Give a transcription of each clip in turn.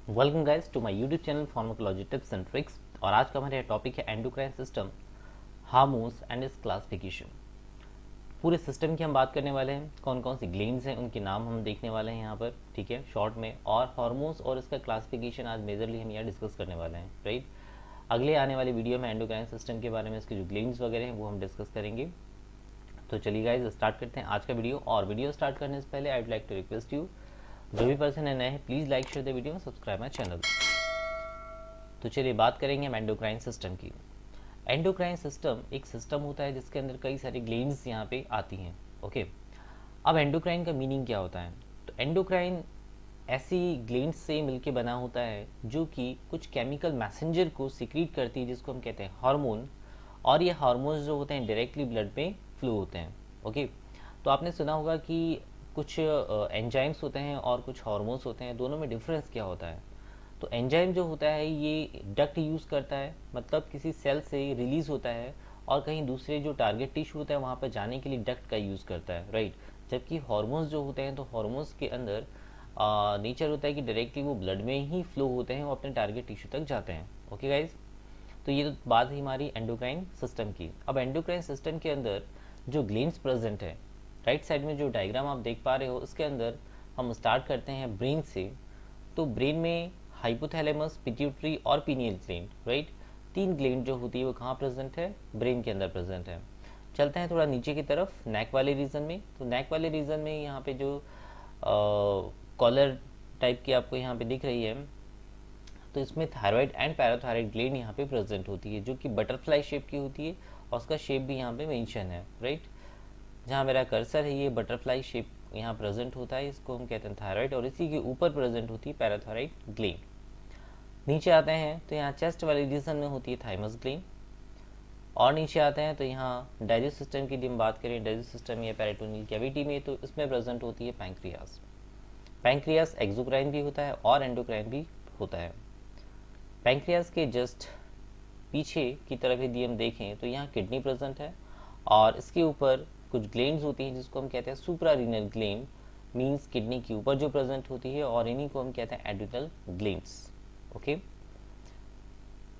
Welcome guys to my YouTube channel pharmacology tips and tricks. और आज का हमारा टॉपिक है endocrine system, hormones and its classification. पूरे सिस्टम की हम बात करने वाले हैं, कौन कौन सी ग्लैंड्स हैं उनके नाम हम देखने वाले हैं यहाँ पर, ठीक है, शॉर्ट में। और हार्मोन्स और इसका क्लासिफिकेशन आज मेजरली हम यहाँ डिस्कस करने वाले हैं, राइट। अगले आने वाली वीडियो में एंडोक्राइन सिस्टम के बारे में, इसके जो ग्लैंड्स वगैरह हैं वो हम डिस्कस करेंगे। तो चलिए गाइज स्टार्ट करते हैं आज का वीडियो। और वीडियो स्टार्ट करने से पहले I would like to request you, जो भी पर्सन है नए हैं, please like share the video, subscribe my channel. तो चलिए बात करेंगे हम एंडोक्राइन सिस्टम की। एंडोक्राइन सिस्टम एक सिस्टम होता है जिसके अंदर कई सारी ग्लैंड्स यहाँ पे आती हैं, ओके। अब एंडोक्राइन का मीनिंग क्या होता है? तो एंडोक्राइन ऐसी ग्लैंड्स से मिलके बना होता है जो कि कुछ केमिकल मैसेंजर को सिक्रीट करती है, जिसको हम कहते हैं हार्मोन। और ये हार्मोन्स जो होते हैं डायरेक्टली ब्लड में फ्लो होते हैं, ओके। तो आपने सुना होगा कि कुछ एंजाइम्स होते हैं और कुछ हार्मोन्स होते हैं, दोनों में डिफरेंस क्या होता है? तो एंजाइम जो होता है ये डक्ट यूज़ करता है, मतलब किसी सेल से रिलीज होता है और कहीं दूसरे जो टारगेट टिश्यू होता है वहाँ पर जाने के लिए डक्ट का यूज़ करता है, राइट। जबकि हार्मोन्स जो होते हैं, तो हार्मोन्स के अंदर नेचर होता है कि डायरेक्टली वो ब्लड में ही फ्लो होते हैं, वो अपने टारगेट टिश्यू तक जाते हैं, ओके गाइज। तो ये तो बात है हमारी एंडोक्राइन सिस्टम की। अब एंडोक्राइन सिस्टम के अंदर जो ग्लैंड्स प्रेजेंट है, राइट साइड में जो डायग्राम आप देख पा रहे हो, उसके अंदर हम स्टार्ट करते हैं ब्रेन से। तो ब्रेन में हाइपोथैलेमस, पिट्यूटरी और पीनियल ग्लैंड, राइट, तीन ग्लैंड जो होती है वो कहाँ प्रेजेंट है? ब्रेन के अंदर प्रेजेंट है। चलते हैं थोड़ा नीचे की तरफ, नेक वाले रीजन में। तो नेक वाले रीजन में यहाँ पे जो कॉलर टाइप की आपको यहाँ पे दिख रही है, तो इसमें थायराइड एंड पैराथायराइड ग्लैंड यहाँ पे प्रेजेंट होती है, जो कि बटरफ्लाई शेप की होती है, और उसका शेप भी यहाँ पे मेंशन है, राइट। जहाँ मेरा कर्सर है ये बटरफ्लाई शेप यहाँ प्रेजेंट होता है, इसको हम कहते हैं थायराइड, और इसी के ऊपर प्रेजेंट होती है पैराथायराइड ग्लैंड। नीचे आते हैं तो यहाँ चेस्ट वाले रीजन में होती है थाइमस ग्लैंड। और नीचे आते हैं तो यहाँ डाइजेस्ट सिस्टम की हम बात करें, डाइजेस्ट सिस्टम या पेरिटोनियल कैविटी में, तो इसमें प्रेजेंट होती है पैंक्रियास। पैंक्रियास एक्सोक्राइन भी होता है और एंडोक्राइन भी होता है। पैंक्रियास के जस्ट पीछे की तरफ यदि हम देखें तो यहाँ किडनी प्रेजेंट है, और इसके ऊपर कुछ ग्लैंड्स होती हैं जिसको हम कहते हैं सुप्रारीनल ग्लैंड, मींस किडनी के ऊपर जो प्रेजेंट होती है, और इन्हीं को हम कहते हैं एड्रिनल ग्लैंड्स, ओके।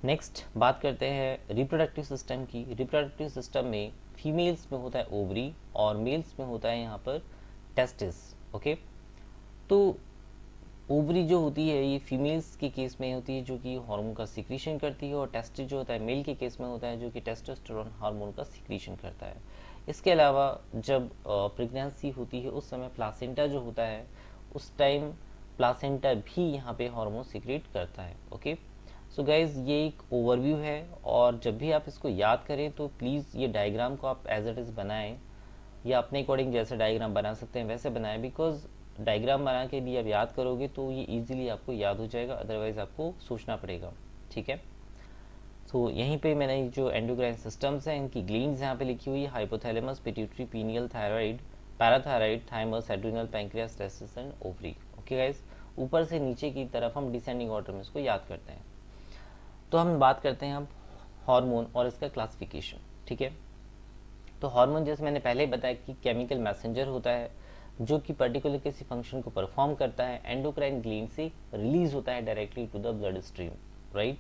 नेक्स्ट बात करते हैं रिप्रोडक्टिव सिस्टम की। रिप्रोडक्टिव सिस्टम में फीमेल्स में होता है ओवरी और मेल्स में होता है यहाँ पर टेस्टिस, ओके। तो ओवरी जो होती है ये फीमेल्स के केस में होती है, जो कि हार्मोन का सिक्रीशन करती है, और टेस्टिस जो होता है मेल के केस में होता है, जो कि टेस्टोस्टेरोन हार्मोन का सिक्रीशन करता है। इसके अलावा जब प्रेगनेंसी होती है उस समय प्लासेंटा जो होता है, उस टाइम प्लासेंटा भी यहाँ पे हार्मोन सिक्रेट करता है, ओके। सो गाइज ये एक ओवरव्यू है, और जब भी आप इसको याद करें तो प्लीज़ ये डायग्राम को आप एज इट इज़ बनाएं, या अपने अकॉर्डिंग जैसे डायग्राम बना सकते हैं वैसे बनाएं, बिकॉज डायग्राम बना के भी आप याद करोगे तो ये इजीली आपको याद हो जाएगा, अदरवाइज आपको सोचना पड़ेगा, ठीक है। तो यहीं पे मैंने जो एंडोक्राइन सिस्टम्स हैं इनकी ग्लैंड्स यहाँ पे लिखी हुई है, hypothalamus, pituitary, pineal, thyroid, parathyroid, thymus, adrenal, pancreas, testis and ovary, okay guys. ऊपर से नीचे की तरफ हम डिसेंडिंग ऑर्डर में इसको याद करते हैं। तो हम बात करते हैं अब हार्मोन और इसका क्लासिफिकेशन, ठीक है। तो हार्मोन जैसे मैंने पहले बताया कि केमिकल मैसेंजर होता है, जो कि पर्टिकुलर किसी फंक्शन को परफॉर्म करता है, एंडोक्राइन ग्लैंड से रिलीज होता है directly to the bloodstream, right.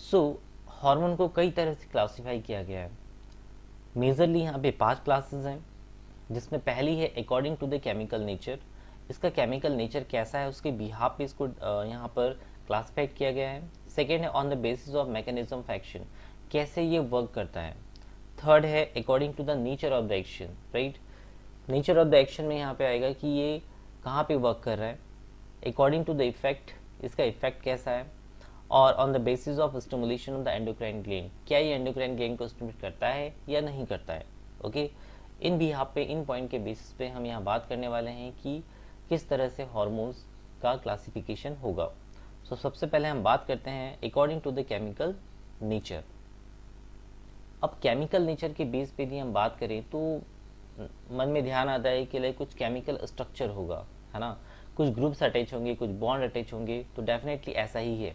So hormone को कई तरह से क्लासिफाई किया गया है। मेजरली यहाँ पे 5 क्लासेस हैं, जिसमें पहली है according to the chemical nature. इसका केमिकल नेचर कैसा है उसके बिहाफ पे इसको यहाँ पर क्लासिफाइड किया गया है। सेकेंड है on the basis of mechanism of action, कैसे ये वर्क करता है। थर्ड है according to the nature of the action, right. Nature of the action में यहाँ पे आएगा कि ये कहाँ पे वर्क कर रहा है। अकॉर्डिंग टू द इफेक्ट, इसका इफेक्ट कैसा है। और on the basis of stimulation of the endocrine gland, क्या ये एंडोक्राइन ग्लैंड को स्टिमुलेट करता है या नहीं करता है, ओके। इन बिहाफ पे, इन पॉइंट के बेसिस पे हम यहाँ बात करने वाले हैं कि किस तरह से हार्मोन्स का क्लासिफिकेशन होगा। सो सबसे पहले हम बात करते हैं according to the chemical nature. अब केमिकल नेचर के बेस पे भी हम बात करें तो मन में ध्यान आता है कि लाइक कुछ केमिकल स्ट्रक्चर होगा, है ना, कुछ ग्रुप्स अटैच होंगे, कुछ बॉन्ड अटैच होंगे, तो डेफिनेटली ऐसा ही है।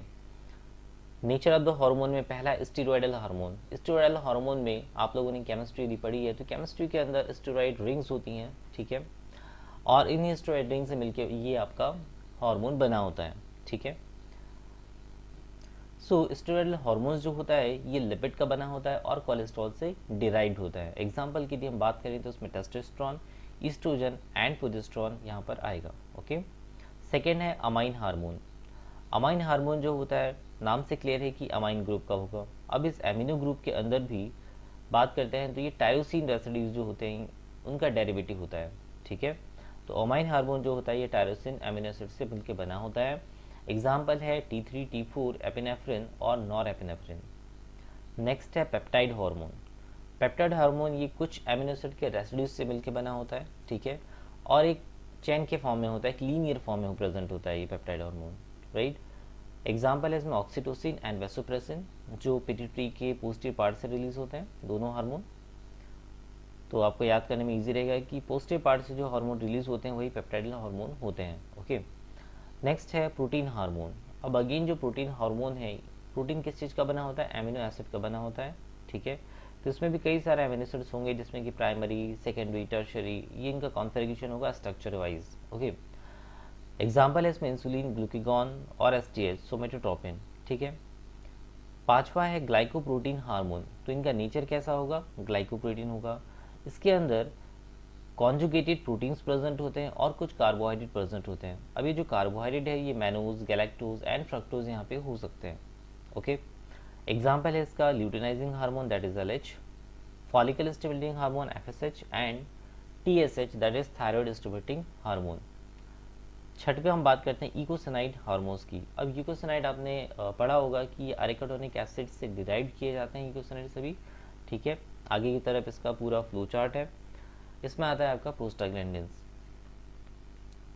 नेचर ऑफ द हार्मोन में पहला स्टीरॉयडल हार्मोन। स्टीरॉयडल हार्मोन में आप लोगों ने केमिस्ट्री यदि पढ़ी है तो केमिस्ट्री के अंदर स्टीरॉयड रिंग्स होती हैं, ठीक है, और इन्हीं स्टीरॉयड रिंग से मिलकर ये आपका हार्मोन बना होता है। ठीक है। सो स्टेरॉयडल हार्मोन्स जो होता है ये लिपिड का बना होता है और कोलेस्ट्रॉल से डिराइव्ड होता है। एग्जांपल की यदि हम बात करें तो उसमें टेस्टोस्टेरोन, ईस्ट्रोजन एंड प्रोजेस्टेरोन यहाँ पर आएगा। ओके। सेकेंड है अमाइन हार्मोन। अमाइन हार्मोन जो होता है नाम से क्लियर है कि अमाइन ग्रुप का होगा। अब इस एमिनो ग्रुप के अंदर भी बात करते हैं तो ये टायरोसिन रेसिड्यूज जो होते हैं उनका डेरिवेटिव होता है। ठीक है। तो अमाइन हार्मोन जो होता है ये टायरोसिन एमिनो एसिड से मिलकर बना होता है। एग्जाम्पल है T3, T4, एपिनेफ्रिन और नॉर एपिनेफ्रिन। नेक्स्ट है पेप्टाइड हार्मोन। पेप्टाइड हार्मोन ये कुछ एमिनो एसिड के रेसिड्यूज से मिलकर बना होता है। ठीक है। और एक चेन के फॉर्म में होता है, एक लीनियर फॉर्म में प्रेजेंट होता है ये पेप्टाइड हार्मोन। राइट। एग्जाम्पल है इसमें ऑक्सीटोसिन एंड वेसोप्रेसिन जो पिट्यूटरी के पोस्टीरियर पार्ट से रिलीज होते हैं, दोनों हार्मोन। तो आपको याद करने में इजी रहेगा कि पोस्टीरियर पार्ट से जो हार्मोन रिलीज होते हैं वही पेप्टाइड हार्मोन होते हैं। ओके। नेक्स्ट है प्रोटीन हार्मोन। अब अगेन जो प्रोटीन हार्मोन है, प्रोटीन किस चीज़ का बना होता है? एमिनो एसिड का बना होता है। ठीक है। तो इसमें भी कई सारे एमिनो एसिड्स होंगे जिसमें कि प्राइमरी, सेकेंडरी, टर्शरी, ये इनका कॉन्फ़िगरेशन होगा स्ट्रक्चर वाइज। ओके। एग्जाम्पल है इसमें इंसुलिन, ग्लूकागॉन और एसटीएच, सोमेटोट्रोपिन। ठीक है। पांचवा है ग्लाइकोप्रोटीन हार्मोन। तो इनका नेचर कैसा होगा? ग्लाइकोप्रोटीन होगा। इसके अंदर कॉन्जुगेटेड प्रोटीन्स प्रेजेंट होते हैं और कुछ कार्बोहाइड्रेट प्रेजेंट होते हैं। अब ये जो कार्बोहाइड्रेट है ये मैनोज, गैलेक्टोज एंड फ्रक्टोज यहाँ पे हो सकते हैं। ओके। एग्जाम्पल है इसका luteinizing hormone that is LH, follicle stimulating hormone FSH and TSH that is thyroid stimulating hormone. Chhath पे हम बात करते हैं इकोसिनाइड हार्मोन्स की। अब इकोसिनाइड आपने पढ़ा होगा कि अरेकेटोनिक एसिड से डिराइव किए जाते हैं इकोसिनाइड सभी। ठीक है। आगे की तरफ इसका पूरा फ्लो चार्ट है। इसमें आता है आपका प्रोस्टाग्लैंडिन्स।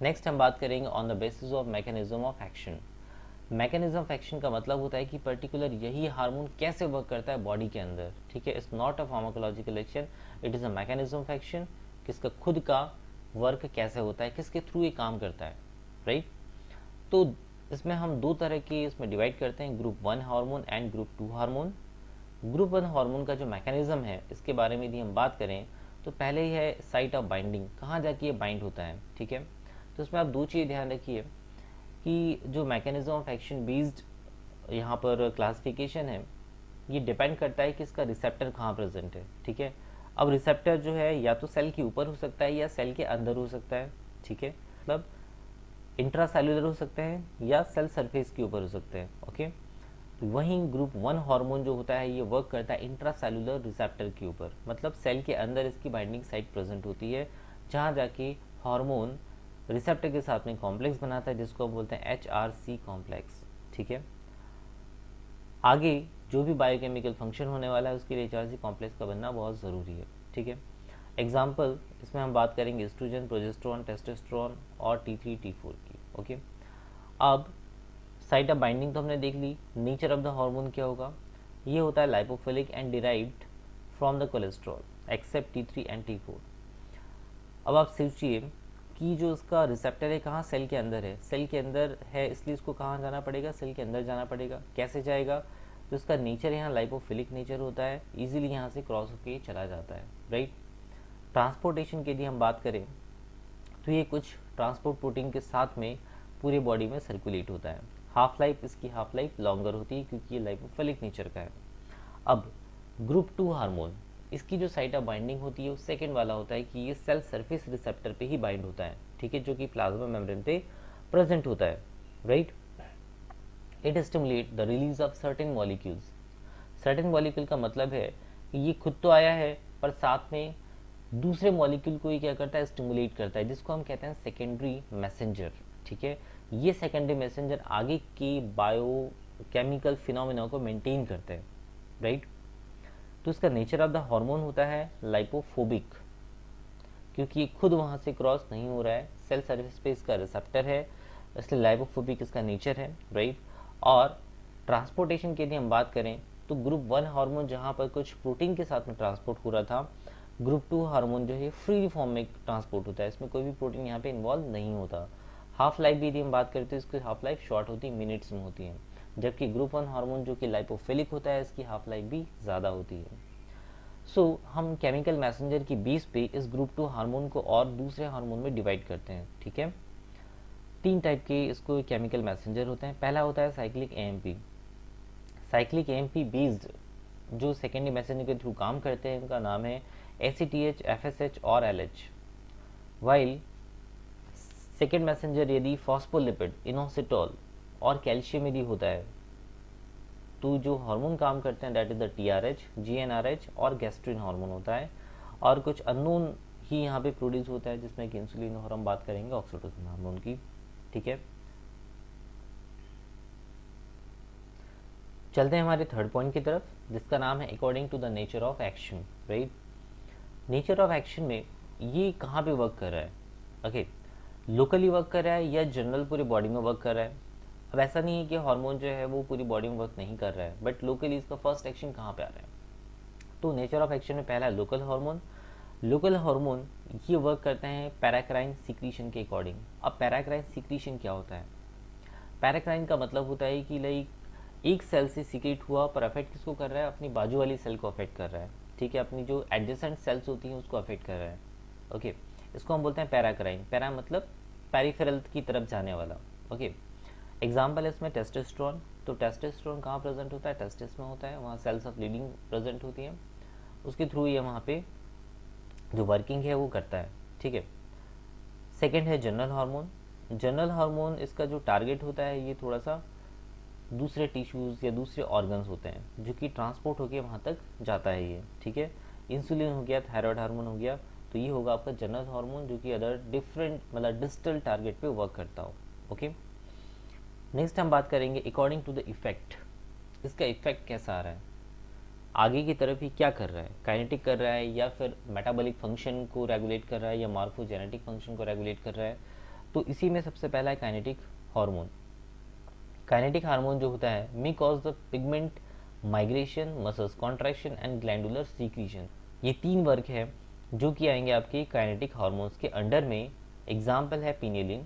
नेक्स्ट हम बात करेंगे on the basis of mechanism of action. Mechanism of action का मतलब होता है कि पर्टिकुलर यही हार्मोन कैसे वर्क करता है बॉडी के अंदर। ठीक है। It's not a pharmacological action, it is a mechanism of action. किसका खुद का वर्क कैसे होता है, किसके थ्रू ये काम करता है। राइट। तो इसमें हम दो तरह के इसमें डिवाइड करते हैं, group 1 hormone and group 2 hormone. Group 1 hormone का जो मैकेनिज्म है इसके बारे में यदि हम बात करें तो पहले ही है साइट ऑफ बाइंडिंग, कहाँ जाके ये बाइंड होता है। ठीक है। तो इसमें आप दो चीज़ ध्यान रखिए कि जो मैकेनिज्म ऑफ एक्शन बेस्ड यहाँ पर क्लासिफिकेशन है ये डिपेंड करता है कि इसका रिसेप्टर कहाँ प्रेजेंट है। ठीक है। अब रिसेप्टर जो है या तो सेल के ऊपर हो सकता है या सेल के अंदर हो सकता है। ठीक है। मतलब इंट्रासेलुलर हो सकते हैं या सेल सरफेस के ऊपर हो सकते हैं। ओके। तो वहीं ग्रुप 1 हार्मोन जो होता है ये वर्क करता है इंट्रासेलुलर रिसेप्टर के ऊपर, मतलब सेल के अंदर इसकी बाइंडिंग साइट प्रेजेंट होती है जहाँ जाके हार्मोन रिसेप्टर के साथ में कॉम्प्लेक्स बनाता है जिसको हम बोलते हैं HRC कॉम्प्लेक्स। ठीक है। आगे जो भी बायोकेमिकल फंक्शन होने वाला है उसके लिए HRC कॉम्प्लेक्स का बनना बहुत ज़रूरी है। ठीक है। एग्जाम्पल इसमें हम बात करेंगे एस्ट्रोजन, प्रोजेस्टेरोन, टेस्टोस्टेरोन और T3, T4 की। ओके। अब साइट ऑफ बाइंडिंग तो हमने देख ली। नेचर ऑफ द हार्मोन क्या होगा? ये होता है lipophilic and derived from the cholesterol except T3 and T4। अब आप सोचिए कि जो इसका रिसेप्टर है कहाँ? सेल के अंदर है। सेल के अंदर है इसलिए इसको कहाँ जाना पड़ेगा? सेल के अंदर जाना पड़ेगा। कैसे जाएगा? तो इसका नेचर यहाँ लाइपोफिलिक नेचर होता है, इजीली यहाँ से क्रॉस होकर चला जाता है। राइट। ट्रांसपोर्टेशन के लिए हम बात करें तो ये कुछ ट्रांसपोर्ट प्रोटीन के साथ में पूरे बॉडी में सर्कुलेट होता है। हाफ लाइफ, इसकी हाफ लाइफ लॉन्गर होती है क्योंकि ये लाइपोफिलिक नेचर का है। अब ग्रुप 2 हार्मोन, इसकी जो साइट ऑफ बाइंडिंग होती है वो सेकेंड वाला होता है कि ये सेल सरफेस रिसेप्टर पे ही बाइंड होता है। ठीक है। जो कि प्लाज्मा मेम्ब्रेन पे प्रेजेंट होता है। Right. It stimulate the release of certain molecules. Certain molecule का मतलब है कि ये खुद तो आया है पर साथ में दूसरे मॉलिक्यूल को ये क्या करता है? स्टिमुलेट करता है, जिसको हम कहते हैं सेकेंडरी मैसेंजर। ठीक है। ये सेकेंडरी मैसेंजर आगे के बायोकेमिकल फिनोमेना को मेंटेन करते हैं। राइट। तो इसका नेचर ऑफ द हार्मोन होता है लाइपोफोबिक, क्योंकि ये खुद वहाँ से क्रॉस नहीं हो रहा है, सेल सरफेस पे इसका रिसेप्टर है, इसलिए लाइपोफोबिक इसका नेचर है। राइट। और ट्रांसपोर्टेशन के लिए हम बात करें तो ग्रुप 1 हार्मोन जहाँ पर कुछ प्रोटीन के साथ में ट्रांसपोर्ट हो रहा था, ग्रुप 2 हार्मोन जो है फ्री फॉर्म में ट्रांसपोर्ट होता है, इसमें कोई भी प्रोटीन यहाँ पे इन्वॉल्व नहीं होता। हाफ लाइफ भी यदि हम बात करते हैं इसकी हाफ लाइफ शॉर्ट होती है, मिनट्स में होती है, जबकि ग्रुप 1 हार्मोन जो कि लाइपोफिलिक होता है इसकी हाफ लाइफ भी ज़्यादा होती है। सो हम केमिकल मैसेंजर की बेस पे इस ग्रुप 2 हार्मोन को और दूसरे हार्मोन में डिवाइड करते हैं। ठीक है। तीन टाइप के इसको केमिकल मैसेंजर होते हैं। पहला होता है cyclic AMP. Cyclic AMP based जो सेकेंडरी मैसेंजर के थ्रू काम करते हैं उनका नाम है ACTH, FSH और LH। वाइल सेकेंड मैसेंजर यदि फॉस्फोलिपिड, इनोसिटोल और कैल्शियम यदि होता है तो जो हार्मोन काम करते हैं that is the TRH, GnRH और गैस्ट्रिन हार्मोन होता है। और कुछ अननोन ही यहाँ पे प्रोड्यूस होता है जिसमें कि इंसुलिन और हम बात करेंगे ऑक्सीटोसिन हार्मोन की। ठीक है, चलते हैं हमारे थर्ड पॉइंट की तरफ जिसका नाम है according to the nature of action. Right, nature of action में ये कहाँ पे वर्क कर रहा है? ओके, लोकली वर्क कर रहा है या जनरल पूरी बॉडी में वर्क कर रहा है? अब ऐसा नहीं है कि हार्मोन जो है वो पूरी बॉडी में वर्क नहीं कर रहा है, बट लोकली इसका फर्स्ट एक्शन कहाँ पे आ रहा है? तो नेचर ऑफ एक्शन में पहला है लोकल हार्मोन। लोकल हार्मोन ये वर्क करते हैं पैराक्राइन सीक्रीशन के अकॉर्डिंग। अब पैराक्राइन सीक्रीशन क्या होता है? पैराक्राइन का मतलब होता है कि लाइक एक सेल से सीक्रेट हुआ पर अफेक्ट किसको कर रहा है? अपनी बाजू वाली सेल को अफेक्ट कर रहा है। ठीक है, अपनी जो एडजेसेंट सेल्स होती हैं उसको अफेक्ट कर रहा है। ओके, इसको हम बोलते हैं पैराक्राइन। पैरा मतलब पेरिफेरल की तरफ जाने वाला। ओके, एग्जाम्पल है इसमें टेस्टोस्टेरोन। तो टेस्टोस्टेरोन कहाँ प्रेजेंट होता है? टेस्टिस में होता है, वहाँ सेल्स ऑफ लीडिंग प्रेजेंट होती हैं, उसके थ्रू ये वहाँ पे जो वर्किंग है वो करता है। ठीक है, सेकेंड है जनरल हार्मोन। जनरल हार्मोन इसका जो टारगेट होता है ये थोड़ा सा दूसरे टिश्यूज़ या दूसरे ऑर्गन्स होते हैं जो कि ट्रांसपोर्ट होकर वहाँ तक जाता है ये। ठीक है, इंसुलिन हो गया, थायराइड हार्मोन हो गया, तो ये होगा आपका जनरल हार्मोन जो कि अदर डिफरेंट मतलब डिस्टल टारगेट पे वर्क करता हो। ओके, नेक्स्ट हम बात करेंगे अकॉर्डिंग टू द इफेक्ट। इसका इफेक्ट कैसा आ रहा है, आगे की तरफ ही क्या कर रहा है? काइनेटिक कर रहा है या फिर मेटाबॉलिक फंक्शन को रेगुलेट कर रहा है या मार्फोजेनेटिक फंक्शन को रेगुलेट कर रहा है? तो इसी में सबसे पहला है काइनेटिक हार्मोन। काइनेटिक हार्मोन जो होता है may cause the pigment migration, muscles contraction and glandular secretion. ये तीन वर्क है जो कि आएंगे आपके काइनेटिक हार्मोन्स के अंडर में। एग्जाम्पल है पिनेलिन,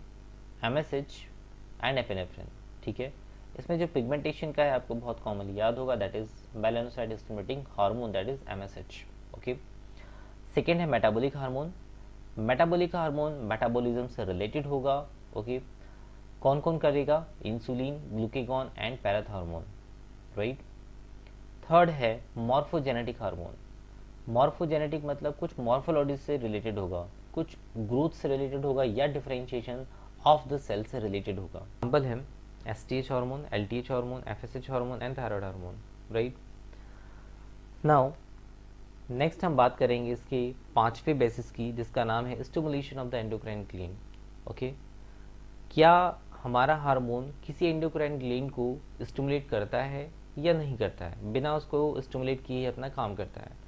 MSH एंड एपिनेफ्रिन। ठीक है, इसमें जो पिगमेंटेशन का है आपको बहुत कॉमनली याद होगा, that is melanocyte stimulating hormone, that is MSH। Okay, second है metabolic hormone. Metabolic hormone metabolism से रिलेटेड होगा। ओके, कौन कौन करेगा? Insulin, glucagon and parathormone. Right, third है मॉर्फोजेनेटिक हार्मोन। मॉर्फोजेनेटिक मतलब कुछ मॉर्फोलॉजी से रिलेटेड होगा, कुछ ग्रोथ से रिलेटेड होगा या डिफरेंशिएशन ऑफ द सेल से रिलेटेड होगा। एग्जाम्पल है STH hormone, LTH hormone, FSH hormone and thyroid hormone. Right, now next हम बात करेंगे इसके पांचवें बेसिस की जिसका नाम है stimulation of the endocrine gland. Okay, क्या हमारा हार्मोन किसी एंडोक्राइन ग्लैंड को स्टिमुलेट करता है या नहीं करता है? बिना उसको स्टिमुलेट किए अपना काम करता है।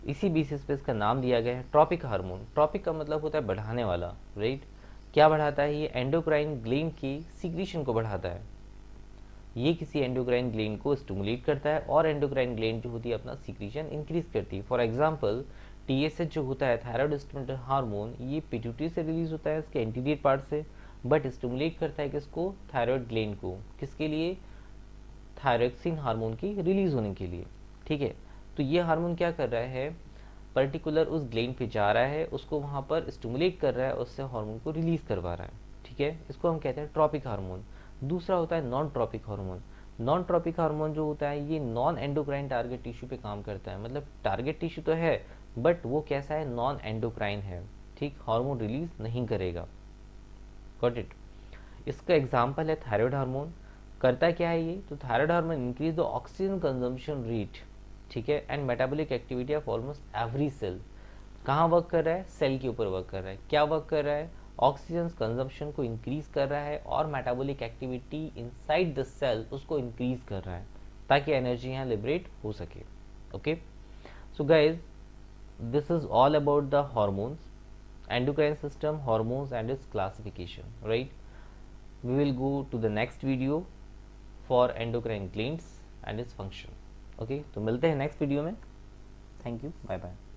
इसी बेसिस पे इसका नाम दिया गया है ट्रॉपिक हार्मोन। ट्रॉपिक का मतलब होता है बढ़ाने वाला। राइट, क्या बढ़ाता है? ये एंडोक्राइन ग्लैंड की सीक्रेशन को बढ़ाता है। ये किसी एंडोक्राइन ग्लैंड को स्टिमुलेट करता है और एंडोक्राइन ग्लैंड जो होती है अपना सीक्रेशन इंक्रीज करती है। फॉर एग्जांपल TSH जो होता है थायराइड स्टिमुलेटर हार्मोन, ये पिट्यूटरी से रिलीज होता है इसके एंटीरियर पार्ट से, बट स्टिमुलेट करता है किसको? थायराइड ग्लैंड को। किसके लिए? थायरोक्सिन हार्मोन की रिलीज होने के लिए। ठीक है, तो ये हार्मोन क्या कर रहा है? पर्टिकुलर उस ग्लैंड पे जा रहा है, उसको वहाँ पर स्टिमुलेट कर रहा है, उससे हार्मोन को रिलीज करवा रहा है। ठीक है, इसको हम कहते हैं ट्रॉपिक हार्मोन। दूसरा होता है non tropic hormone. Non tropic hormone जो होता है ये नॉन एंडोक्राइन टारगेट टिश्यू पे काम करता है, मतलब टारगेट टिश्यू तो है बट वो कैसा है? नॉन एंडोक्राइन है। ठीक, हार्मोन रिलीज नहीं करेगा। Got it. इसका एग्जाम्पल है थायराइड हार्मोन। करता क्या है ये? तो thyroid hormone increase the oxygen consumption rate. ठीक है, and metabolic activity of almost every cell. कहाँ वर्क कर रहा है? सेल के ऊपर वर्क कर रहा है। क्या वर्क कर रहा है? ऑक्सीजन कंजम्पशन को इंक्रीज कर रहा है और metabolic activity inside the cell उसको इंक्रीज कर रहा है ताकि एनर्जी यहाँ लिबरेट हो सके। Okay, so guys this is all about the hormones, endocrine system, hormones and its classification. Right, we will go to the next video for endocrine glands and its function. Okay, तो मिलते हैं next video में। Thank you, bye bye.